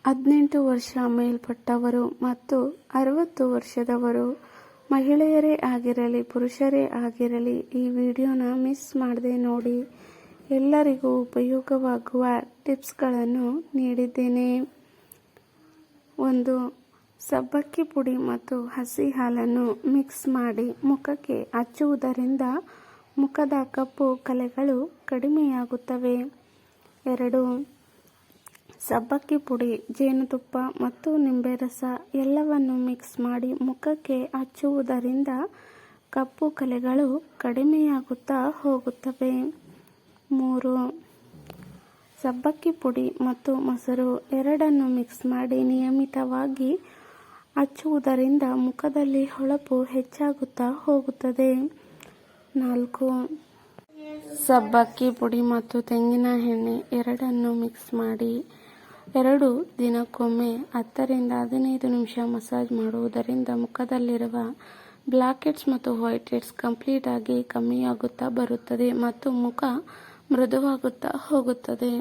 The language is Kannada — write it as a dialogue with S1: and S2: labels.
S1: 18 ವರ್ಷ ಮೇಲ್ಪಟ್ಟವರು ಮತ್ತು 60 ವರ್ಷದವರು ಮಹಿಳೆಯರೇ ಆಗಿರಲಿ ಪುರುಷರೇ ಆಗಿರಲಿ ಈ ವಿಡಿಯೋನ ಮಿಸ್ ಮಾಡದೆ ನೋಡಿ. ಎಲ್ಲರಿಗೂ ಉಪಯೋಗವಾಗುವ ಟಿಪ್ಸ್ಗಳನ್ನು ನೀಡಿದ್ದೇನೆ. 1. ಸಬ್ಬಕ್ಕಿ ಪುಡಿ ಮತ್ತು ಹಸಿ ಹಾಲನ್ನು ಮಿಕ್ಸ್ ಮಾಡಿ ಮುಖಕ್ಕೆ ಹಚ್ಚುವುದರಿಂದ ಮುಖದ ಕಪ್ಪು ಕಲೆಗಳು ಕಡಿಮೆಯಾಗುತ್ತವೆ. 2. ಸಬ್ಬಕ್ಕಿ ಪುಡಿ, ಜೇನುತುಪ್ಪ ಮತ್ತು ನಿಂಬೆ ರಸ ಎಲ್ಲವನ್ನು ಮಿಕ್ಸ್ ಮಾಡಿ ಮುಖಕ್ಕೆ ಹಚ್ಚುವುದರಿಂದ ಕಪ್ಪು ಕಲೆಗಳು ಕಡಿಮೆಯಾಗುತ್ತಾ ಹೋಗುತ್ತವೆ. 3. ಸಬ್ಬಕ್ಕಿ ಪುಡಿ ಮತ್ತು ಮೊಸರು ಎರಡನ್ನು ಮಿಕ್ಸ್ ಮಾಡಿ ನಿಯಮಿತವಾಗಿ ಹಚ್ಚುವುದರಿಂದ ಮುಖದಲ್ಲಿ ಹೊಳಪು ಹೆಚ್ಚಾಗುತ್ತಾ ಹೋಗುತ್ತದೆ. 4. ಸಬ್ಬಕ್ಕಿ ಪುಡಿ ಮತ್ತು ತೆಂಗಿನ ಎಣ್ಣೆ ಎರಡನ್ನು ಮಿಕ್ಸ್ ಮಾಡಿ 2 ದಿನಕ್ಕೊಮ್ಮೆ 10 ರಿಂದ 15 ನಿಮಿಷ ಮಸಾಜ್ ಮಾಡುವುದರಿಂದ ಮುಖದಲ್ಲಿರುವ ಬ್ಲ್ಯಾಕ್ ಹೆಡ್ಸ್ ಮತ್ತು ವೈಟ್ ಹೆಡ್ಸ್ ಕಂಪ್ಲೀಟ್ ಆಗಿ ಕಮ್ಮಿಯಾಗುತ್ತಾ ಬರುತ್ತದೆ ಮತ್ತು ಮುಖ ಮೃದುವಾಗುತ್ತಾ ಹೋಗುತ್ತದೆ.